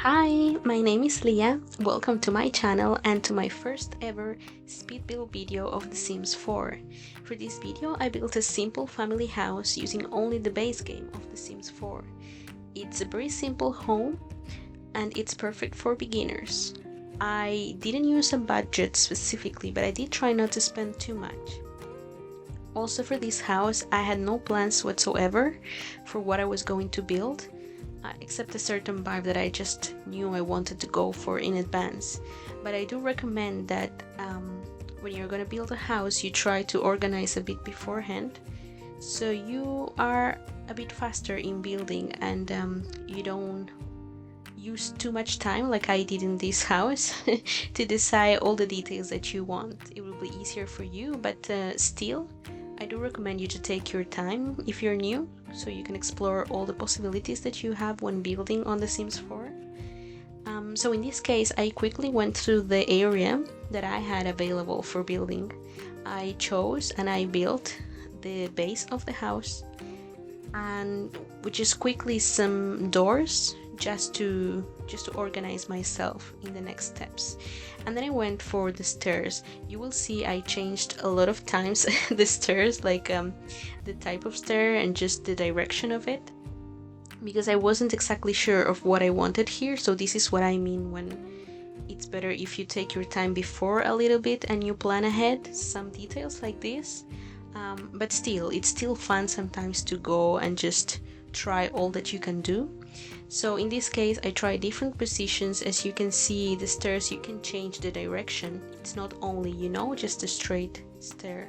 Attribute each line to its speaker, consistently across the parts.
Speaker 1: Hi, my name is Leah. Welcome to my channel and to my first ever speed build video of The Sims 4. For this video, I built a simple family house using only the base game of The Sims 4. It's a very simple home and it's perfect for beginners. I didn't use a budget specifically, but I did try not to spend too much. Also for this house, I had no plans whatsoever for what I was going to build. Except a certain vibe that I just knew I wanted to go for in advance. But I do recommend that when you're gonna build a house, you try to organize a bit beforehand, so you are a bit faster in building and you don't use too much time like I did in this house to decide all the details that you want. It will be easier for you, but still I do recommend you to take your time if you're new, so you can explore all the possibilities that you have when building on The Sims 4. So in this case, I quickly went through the area that I had available for building. I chose and I built the base of the house, and which is quickly some doors just to organize myself in the next steps. And then I went for the stairs. You will see I changed a lot of times the stairs, like the type of stair and just the direction of it, because I wasn't exactly sure of what I wanted here. So this is what I mean when it's better if you take your time before a little bit and you plan ahead some details like this. But still, it's still fun sometimes to go and just try all that you can do. So in this case, I tried different positions. As you can see, the stairs, you can change the direction. It's not only, just a straight stair.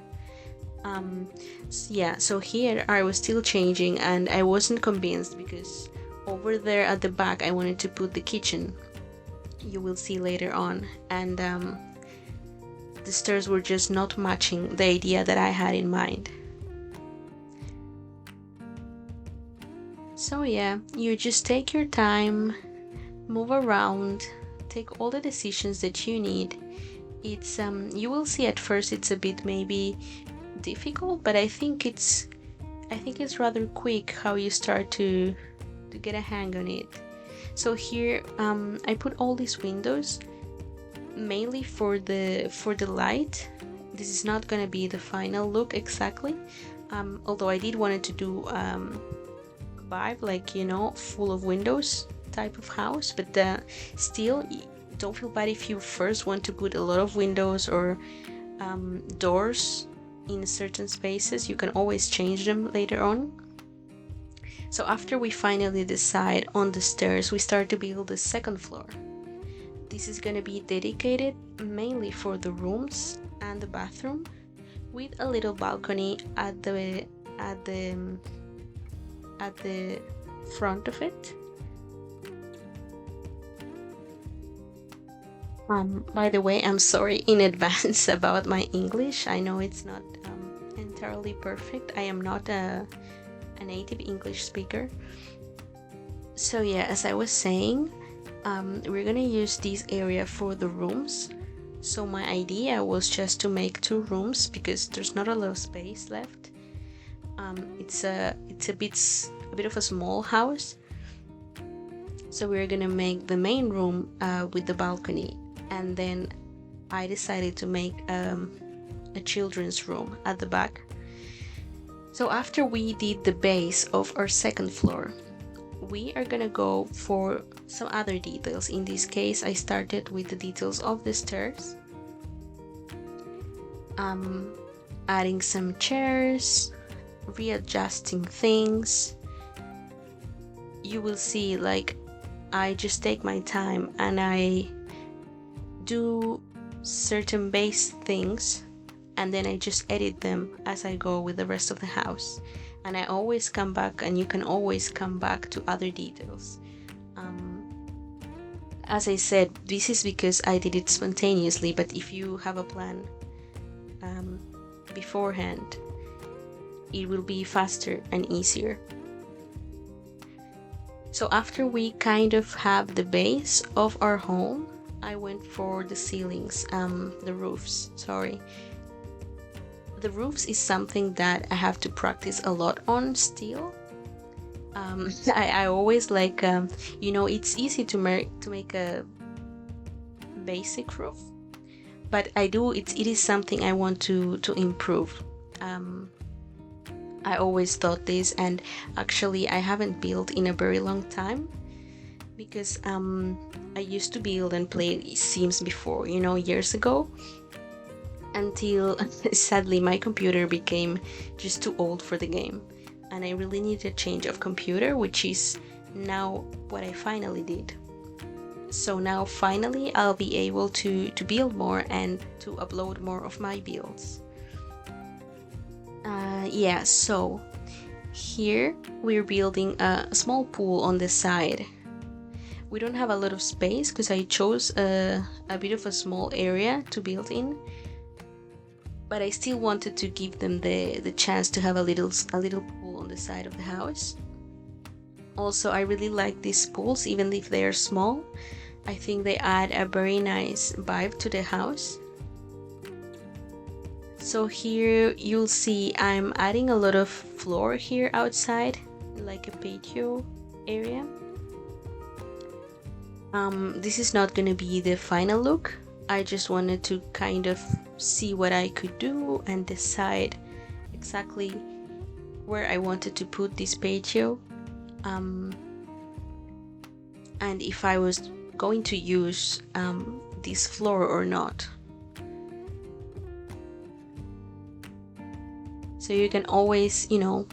Speaker 1: Yeah, so here I was still changing and I wasn't convinced, because over there at the back I wanted to put the kitchen. You will see later on. And the stairs were just not matching the idea that I had in mind. So yeah, you just take your time, move around, take all the decisions that you need. It's you will see at first it's a bit maybe difficult, but I think it's rather quick how you start to get a hang on it. So here I put all these windows mainly for the light. This is not gonna be the final look exactly, although I did wanted to do vibe, like full of windows type of house, but still don't feel bad if you first want to put a lot of windows or doors in certain spaces. You can always change them later on. So after we finally decide on the stairs, we start to build the second floor. This is going to be dedicated mainly for the rooms and the bathroom, with a little balcony at the front of it. By the way, I'm sorry in advance about my English. I know it's not entirely perfect. I am not a native English speaker. So yeah, as I was saying, we're gonna use this area for the rooms. So my idea was just to make 2 rooms because there's not a lot of space left. It's a bit of a small house, so we're gonna make the main room with the balcony, and then I decided to make a children's room at the back. So after we did the base of our second floor, we are gonna go for some other details. In this case, I started with the details of the stairs, adding some chairs, readjusting things. You will see, like, I just take my time and I do certain base things, and then I just edit them as I go with the rest of the house. And I always come back, and you can always come back to other details. As I said, this is because I did it spontaneously, but if you have a plan beforehand, it will be faster and easier. So after we kind of have the base of our home, I went for the ceilings, the roofs, sorry. The roofs is something that I have to practice a lot on still. I always like, you know, it's easy to make a basic roof, but it is something I want to improve. I always thought this, and actually I haven't built in a very long time, because I used to build and play Sims before, you know, years ago, until sadly my computer became just too old for the game, and I really needed a change of computer, which is now what I finally did. So now finally I'll be able to build more and to upload more of my builds. Yeah, so here we're building a small pool on the side. We don't have a lot of space because I chose a bit of a small area to build in, but I still wanted to give them the chance to have a little pool on the side of the house. Also, I really like these pools, even if they are small. I think they add a very nice vibe to the house. So here you'll see I'm adding a lot of floor here outside, like a patio area. This is not gonna be the final look. I just wanted to kind of see what I could do and decide exactly where I wanted to put this patio, and if I was going to use this floor or not. So you can always, you know,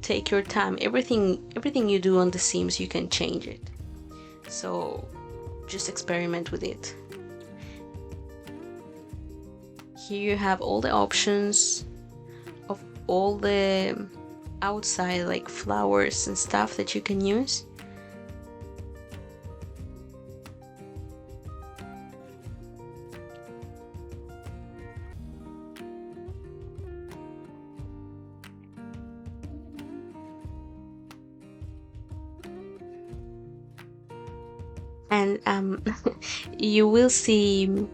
Speaker 1: take your time. Everything you do on The Sims, you can change it. So just experiment with it. Here you have all the options of all the outside, like flowers and stuff that you can use. And you will see,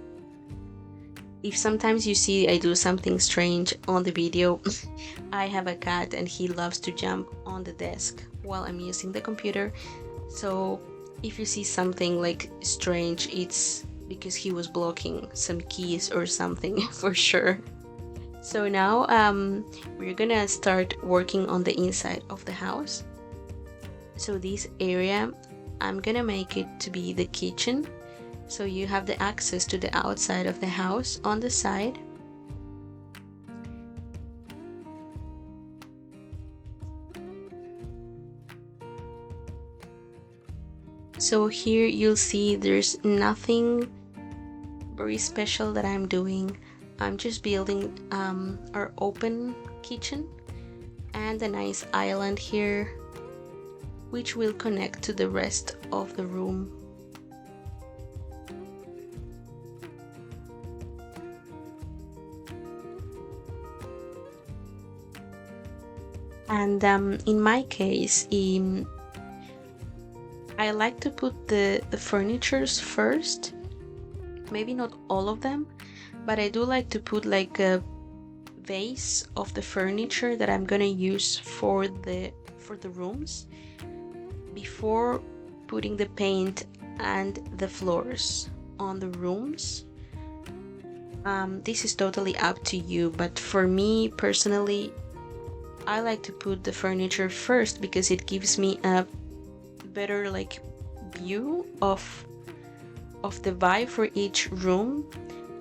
Speaker 1: if sometimes you see I do something strange on the video, I have a cat and he loves to jump on the desk while I'm using the computer. So if you see something like strange, it's because he was blocking some keys or something for sure. So now we're gonna start working on the inside of the house. So this area, I'm gonna make it to be the kitchen, so you have the access to the outside of the house on the side. So here you'll see there's nothing very special that I'm doing. I'm just building our open kitchen and a nice island here, which will connect to the rest of the room. And in my case, I like to put the furnitures first. Maybe not all of them, but I do like to put like a base of the furniture that I'm gonna use for the rooms before putting the paint and the floors on the rooms. This is totally up to you, but for me personally, I like to put the furniture first because it gives me a better like view of the vibe for each room,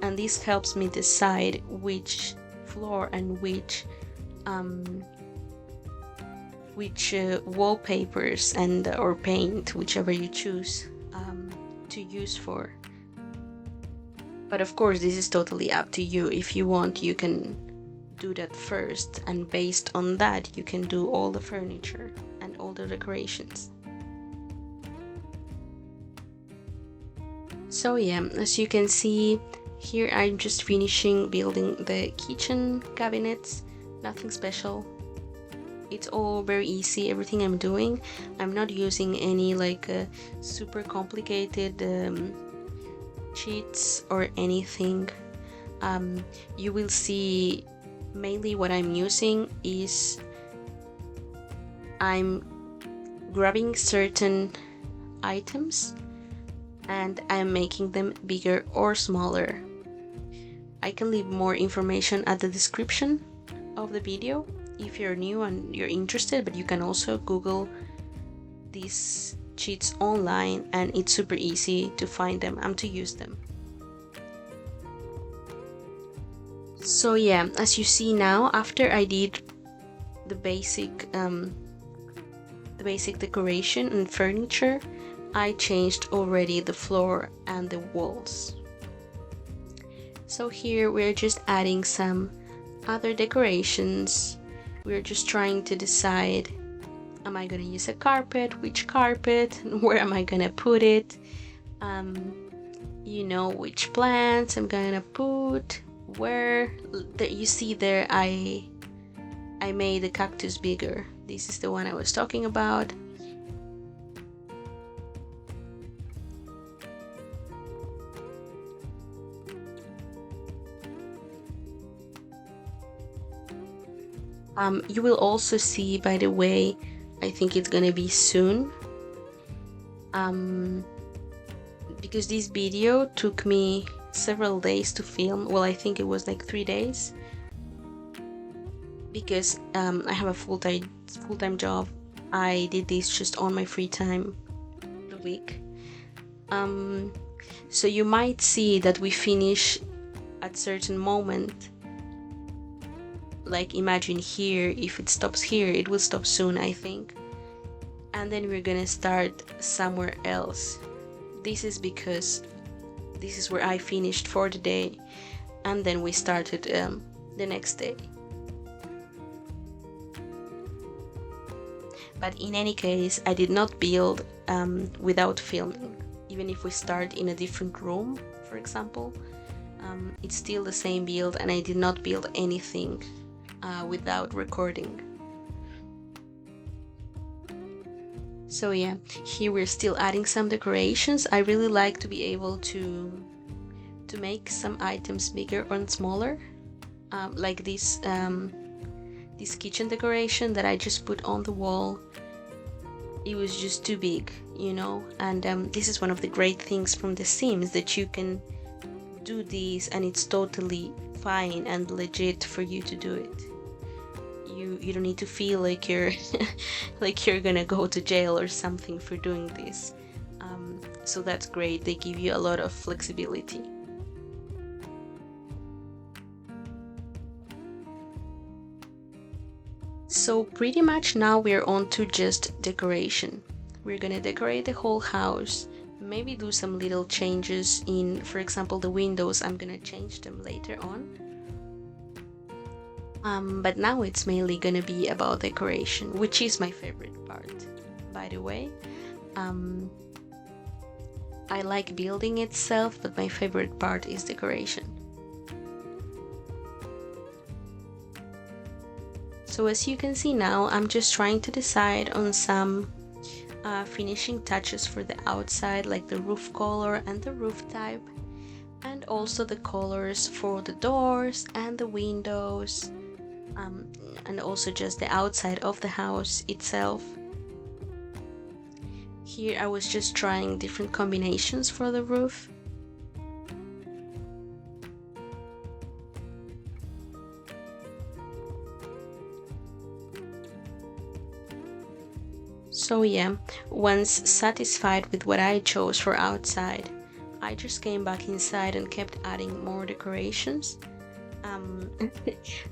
Speaker 1: and this helps me decide which floor and which wallpapers and or paint, whichever you choose to use for. But of course this is totally up to you. If you want, you can do that first, and based on that you can do all the furniture and all the decorations. So yeah, as you can see here, I'm just finishing building the kitchen cabinets. Nothing special, it's all very easy. Everything I'm doing, I'm not using any like super complicated cheats or anything. You will see mainly what I'm using is I'm grabbing certain items and I'm making them bigger or smaller. I can leave more information at the description of the video if you're new and you're interested, but you can also Google these cheats online and it's super easy to find them and to use them. So yeah, as you see now, after I did the basic decoration and furniture, I changed already the floor and the walls. So here we're just adding some other decorations. We're just trying to decide, am I gonna use a carpet, which carpet, where am I gonna put it, you know, which plants I'm gonna put where. That you see there, I made the cactus bigger. This is the one I was talking about. You will also see, by the way, I think it's gonna be soon, because this video took me several days to film. Well, I think it was like 3 days, because I have a full-time job. I did this just on my free time the week. So you might see that we finish at certain moment. Like imagine here, if it stops here, it will stop soon, I think. And then we're gonna start somewhere else. This is because this is where I finished for the day, and then we started the next day. But in any case, I did not build without filming. Even if we start in a different room, for example, it's still the same build, and I did not build anything without recording. So yeah, here we're still adding some decorations. I really like to be able to make some items bigger and smaller, like this kitchen decoration that I just put on the wall. It was just too big, you know, and this is one of the great things from The Sims, that you can do this and it's totally fine and legit for you to do it. You don't need to feel like you're like you're gonna go to jail or something for doing this. So that's great. They give you a lot of flexibility. So pretty much now we're on to just decoration. We're gonna decorate the whole house, maybe do some little changes in, for example, the windows. I'm gonna change them later on. But now it's mainly gonna be about decoration, which is my favorite part, by the way. I like building itself, but my favorite part is decoration. So as you can see now, I'm just trying to decide on some finishing touches for the outside, like the roof color and the roof type, and also the colors for the doors and the windows, and also just the outside of the house itself. Here I was just trying different combinations for the roof. So yeah, once satisfied with what I chose for outside, I just came back inside and kept adding more decorations.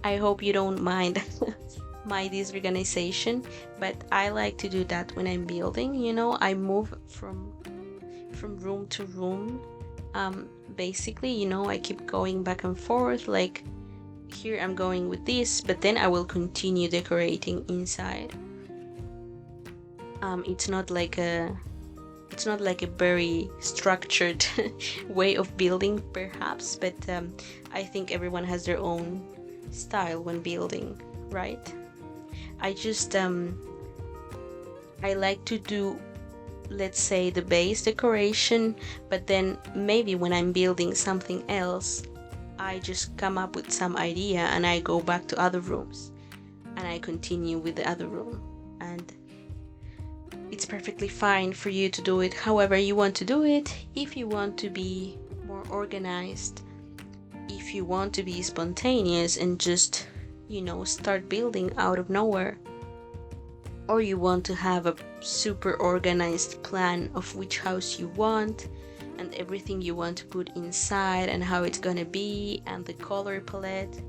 Speaker 1: I hope you don't mind my disorganization, but I like to do that when I'm building, you know. I move from room to room. Basically, you know, I keep going back and forth, like here I'm going with this, but then I will continue decorating inside. It's not like a very structured way of building, perhaps, but I think everyone has their own style when building, right? I just I like to do, let's say, the base decoration, but then maybe when I'm building something else, I just come up with some idea and I go back to other rooms and I continue with the other room. And it's perfectly fine for you to do it however you want to do it. If you want to be more organized, if you want to be spontaneous and just, you know, start building out of nowhere, or you want to have a super organized plan of which house you want and everything you want to put inside and how it's gonna be and the color palette,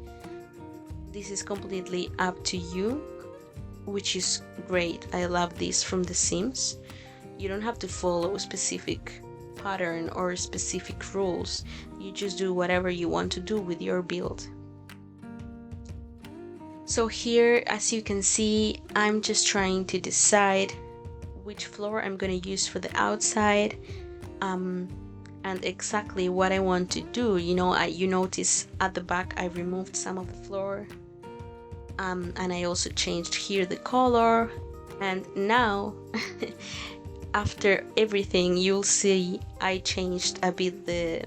Speaker 1: this is completely up to you, which is great. I love this from The Sims. You don't have to follow a specific pattern or specific rules. You just do whatever you want to do with your build. So here, as you can see, I'm just trying to decide which floor I'm gonna use for the outside, and exactly what I want to do. You know, you notice at the back I removed some of the floor, and I also changed here the color, and now after everything you'll see I changed a bit the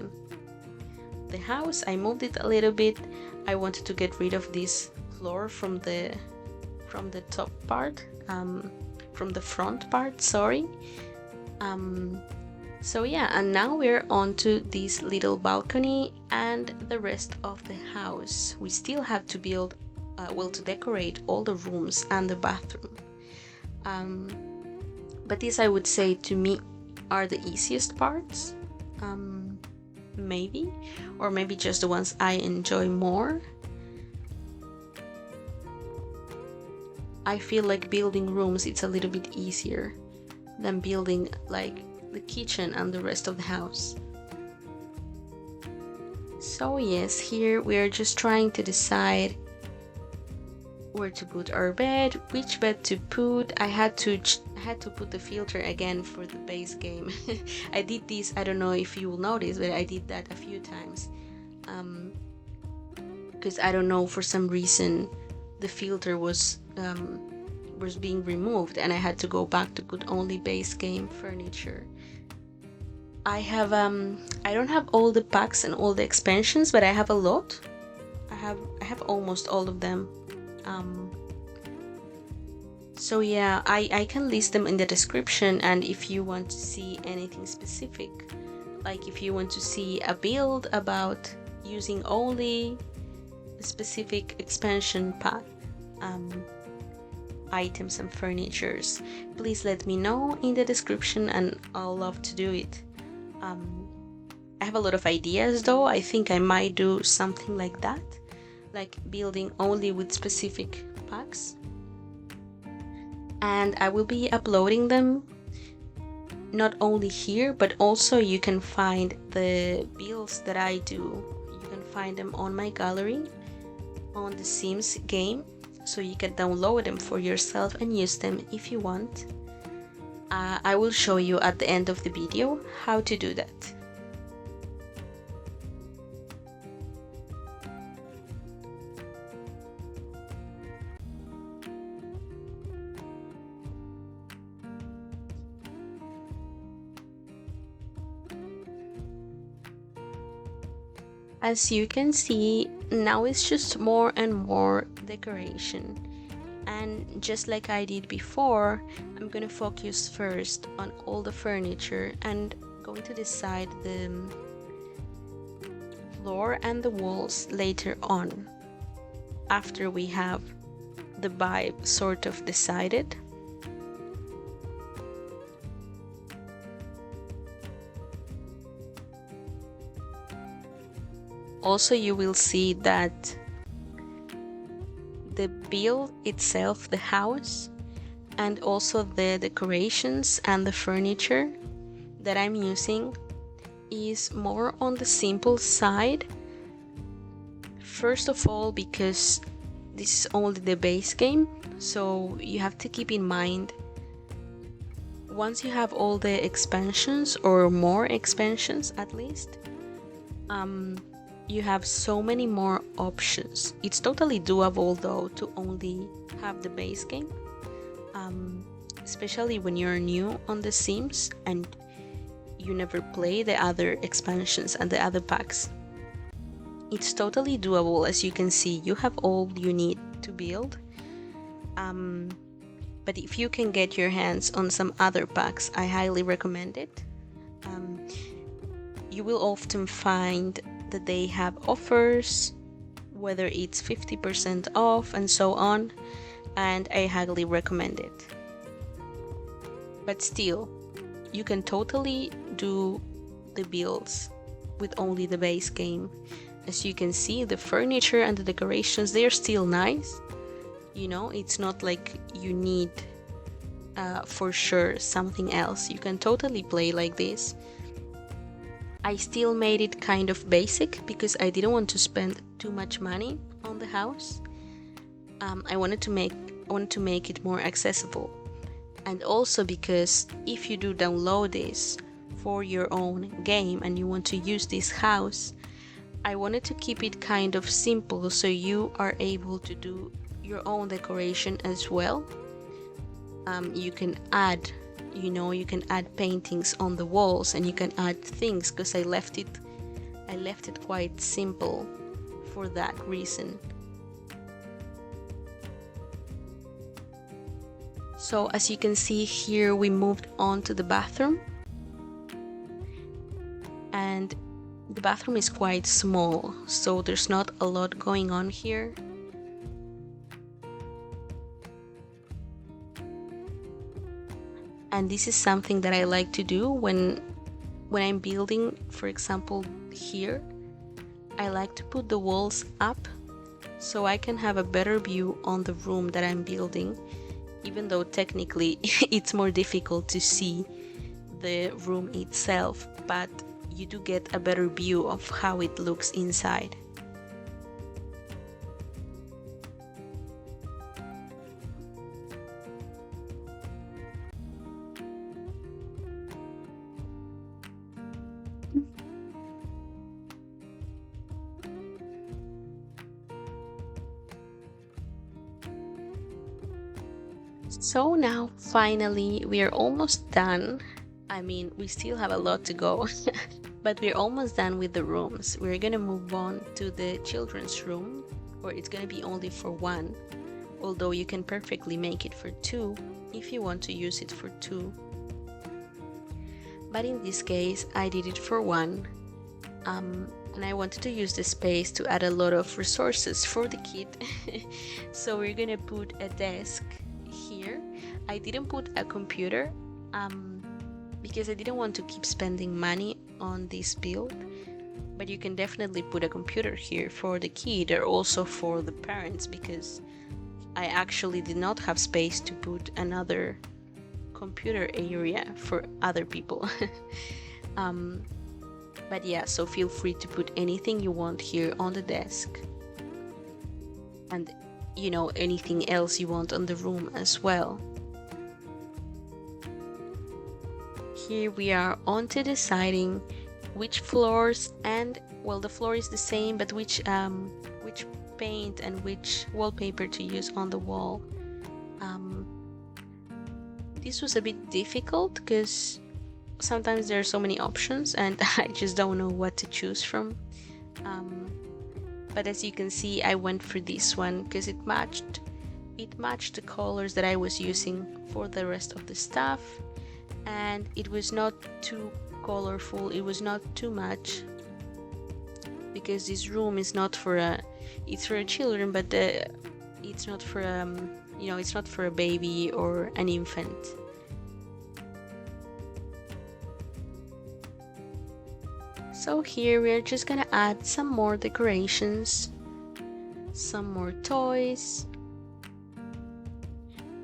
Speaker 1: house. I moved it a little bit. I wanted to get rid of this floor from the top part, from the front part, sorry. So yeah, and now we're on to this little balcony and the rest of the house. We still have to build, well, to decorate all the rooms and the bathroom. But these, I would say, to me are the easiest parts, maybe, or maybe just the ones I enjoy more. I feel like building rooms, it's a little bit easier than building like the kitchen and the rest of the house. So yes, here we are just trying to decide where to put our bed, which bed to put. I had to put the filter again for the base game. I did this, I don't know if you will notice, but I did that a few times, because I don't know, for some reason the filter was being removed and I had to go back to put only base game furniture. I have I don't have all the packs and all the expansions, but I have a lot. I have almost all of them. So yeah, I can list them in the description, and if you want to see anything specific, like if you want to see a build about using only a specific expansion pack, items and furnitures, please let me know in the description and I'll love to do it. I have a lot of ideas though. I think I might do something like that, like building only with specific packs, and I will be uploading them not only here, but also you can find the builds that I do. You can find them on my gallery on the Sims game, so you can download them for yourself and use them if you want. I will show you at the end of the video how to do that. As you can see, now it's just more and more decoration. And just like I did before, I'm gonna focus first on all the furniture and going to decide the floor and the walls later on, after we have the vibe sort of decided. Also, you will see that the build itself, the house, and also the decorations and the furniture that I'm using is more on the simple side. First of all, because this is only the base game, so you have to keep in mind, once you have all the expansions, or more expansions at least, you have so many more options. It's totally doable though to only have the base game, especially when you're new on the Sims and you never play the other expansions and the other packs. It's totally doable. As you can see, you have all you need to build, but but if you can get your hands on some other packs, I highly recommend it. You will often find that they have offers, whether it's 50% off and so on, and I highly recommend it. But still, you can totally do the builds with only the base game. As you can see, the furniture and the decorations, they are still nice. You know, it's not like you need for sure something else. You can totally play like this. I still made it kind of basic because I didn't want to spend too much money on the house. I wanted to make it more accessible, and also because if you do download this for your own game and you want to use this house, I wanted to keep it kind of simple so you are able to do your own decoration as well. You can add, you can add paintings on the walls, and you can add things, because I left it quite simple for that reason. So as you can see here, we moved on to the bathroom, and the bathroom is quite small, so there's not a lot going on here. And this is something that I like to do when I'm building, for example here. I like to put the walls up so I can have a better view on the room that I'm building, even though technically it's more difficult to see the room itself, but you do get a better view of how it looks inside. So now finally we are almost done. I mean, we still have a lot to go, but we're almost done with the rooms. We're gonna move on to the children's room, or it's gonna be only for one, although you can perfectly make it for two if you want to use it for two. But in this case, I did it for one, and I wanted to use the space to add a lot of resources for the kid. So we're gonna put a desk here. I didn't put a computer because I didn't want to keep spending money on this build, but you can definitely put a computer here for the kid or also for the parents, because I actually did not have space to put another computer area for other people. But yeah, so feel free to put anything you want here on the desk, and anything else you want on the room as well. Here we are on to deciding which floors, and well, the floor is the same, but which paint and which wallpaper to use on the wall. This was a bit difficult because sometimes there are so many options and I just don't know what to choose from. But as you can see, I went for this one because it matched the colors that I was using for the rest of the stuff, and it was not too colorful, it was not too much, because this room is not for it's for children, but it's not for it's not for a baby or an infant. So here we're just gonna add some more decorations, some more toys.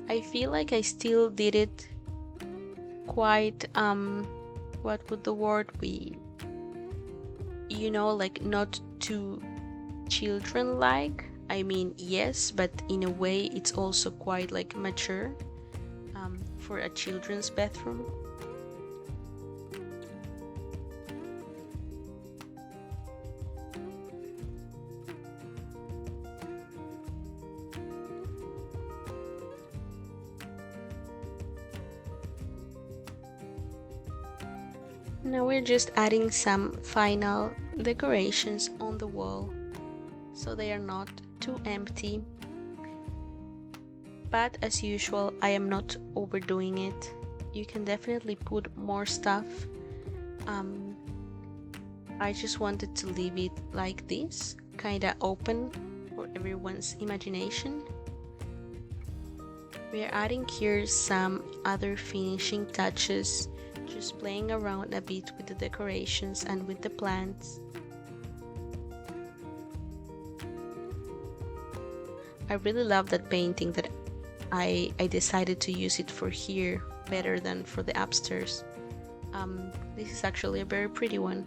Speaker 1: I feel like I still did it quite, what would the word be? Like not too children-like. I mean, yes, but in a way it's also quite like mature for a children's bathroom. Now we're just adding some final decorations on the wall so they are not too empty. but as usual, I am not overdoing it. You can definitely put more stuff. I just wanted to leave it like this, kinda open for everyone's imagination. We are adding here some other finishing touches, just playing around a bit with the decorations and with the plants. I really love that painting that I decided to use it for here better than for the upstairs. This is actually a very pretty one.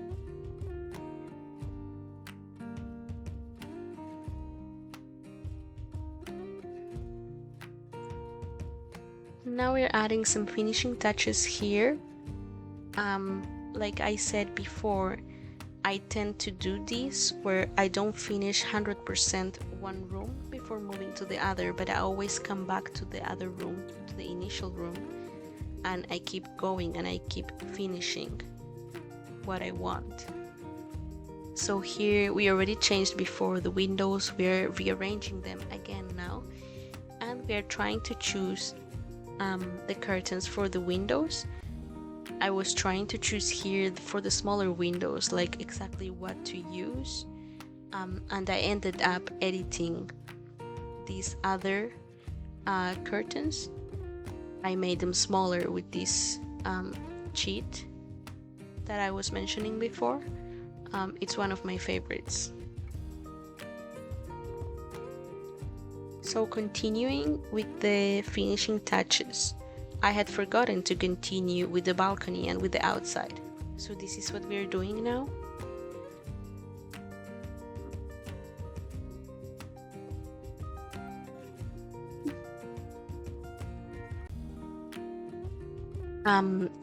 Speaker 1: Now we're adding some finishing touches here. Like I said before, I tend to do this where I don't finish 100% one room before moving to the other, but I always come back to the other room, to the initial room, and I keep going and I keep finishing what I want. So here we already changed before the windows, we're rearranging them again now, and we're trying to choose the curtains for the windows. I was trying to choose here for the smaller windows, like exactly what to use, and I ended up editing these other curtains. I made them smaller with this cheat that I was mentioning before. It's one of my favorites. So continuing with the finishing touches, I had forgotten to continue with the balcony and with the outside. So this is what we're doing now.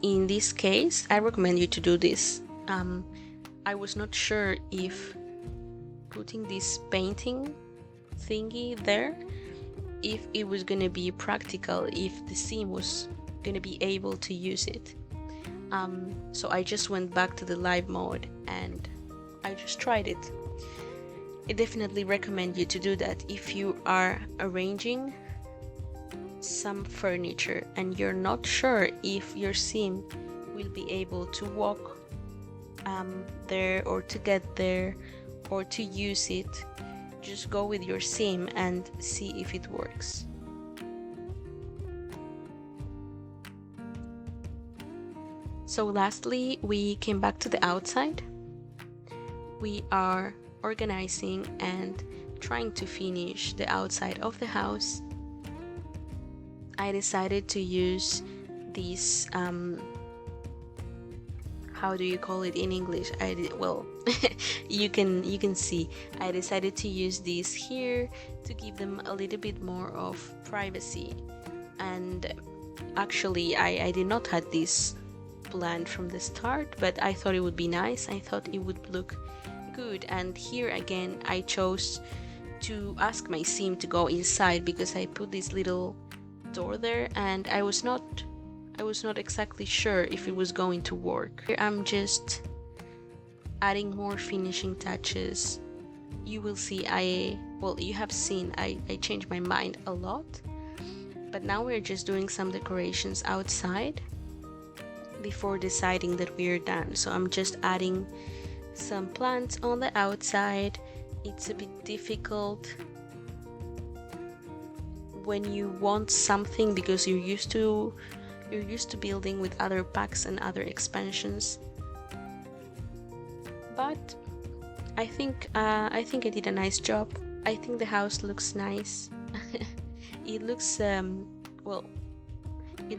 Speaker 1: In this case, I recommend you to do this. I was not sure if putting this painting thingy there, if it was gonna be practical, if the sim was gonna be able to use it. So I just went back to the live mode and I just tried it. I definitely recommend you to do that if you are arranging some furniture and you're not sure if your sim will be able to walk there or to get there or to use it. Just go with your sim and see if it works. So lastly, we came back to the outside. We are organizing and trying to finish the outside of the house. I decided to use this how do you call it in English? Well, you can see I decided to use this here to give them a little bit more of privacy. And actually I did not have this planned from the start, but I thought it would be nice. I thought it would look good. And here again I chose to ask my sim to go inside because I put this little door there and I was not exactly sure if it was going to work. Here I'm just adding more finishing touches. You will see you have seen I changed my mind a lot, but now we're just doing some decorations outside before deciding that we're done. So I'm just adding some plants on the outside. It's a bit difficult when you want something because you're used to building with other packs and other expansions, but I think I did a nice job. I think the house looks nice. It looks it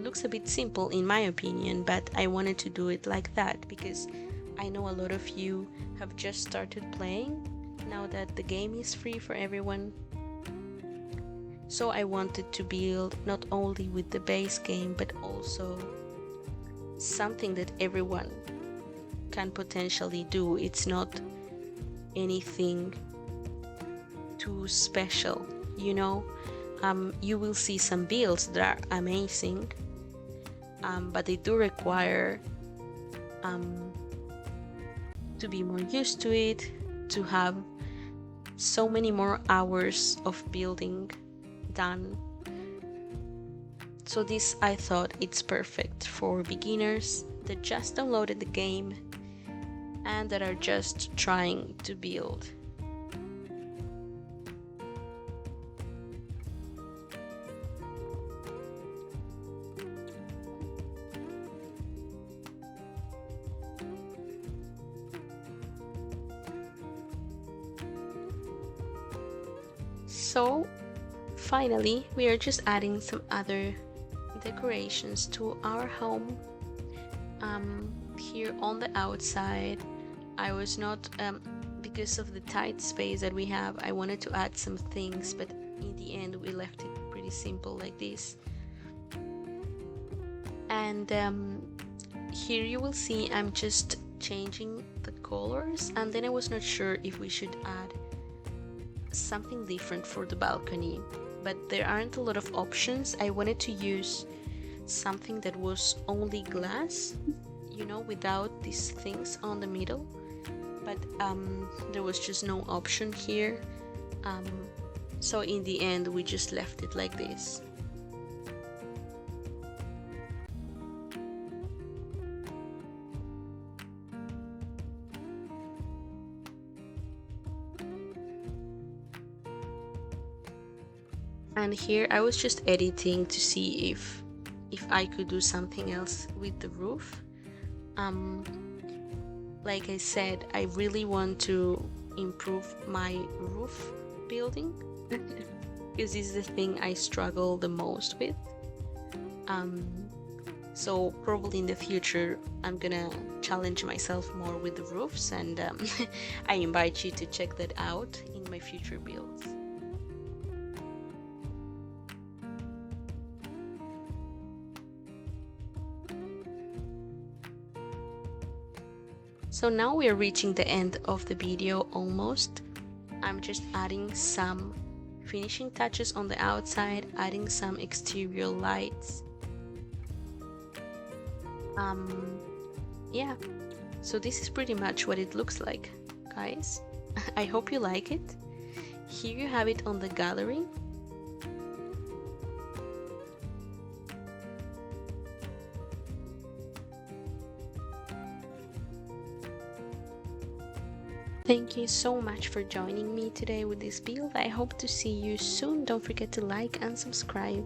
Speaker 1: looks a bit simple in my opinion, but I wanted to do it like that because I know a lot of you have just started playing now that the game is free for everyone. So I wanted to build not only with the base game, but also something that everyone can potentially do. It's not anything too special, you know. You will see some builds that are amazing, but they do require to be more used to it, to have so many more hours of building done So this, I thought it's perfect for beginners that just downloaded the game and that are just trying to build. So finally, we are just adding some other decorations to our home. Here on the outside, I was not, because of the tight space that we have, I wanted to add some things, but in the end we left it pretty simple like this. And here you will see I'm just changing the colors, and then I was not sure if we should add something different for the balcony, but there aren't a lot of options. I wanted to use something that was only glass, you know, without these things on the middle, but there was just no option here, so in the end we just left it like this. And here I was just editing to see if I could do something else with the roof. Like I said, I really want to improve my roof building because this is the thing I struggle the most with. So probably in the future I'm gonna challenge myself more with the roofs, and I invite you to check that out in my future builds. So now we are reaching the end of the video almost. I'm just adding some finishing touches on the outside, adding some exterior lights. Yeah, so this is pretty much what it looks like, guys. I hope you like it. Here you have it on the gallery. Thank you so much for joining me today with this build. I hope to see you soon. Don't forget to like and subscribe.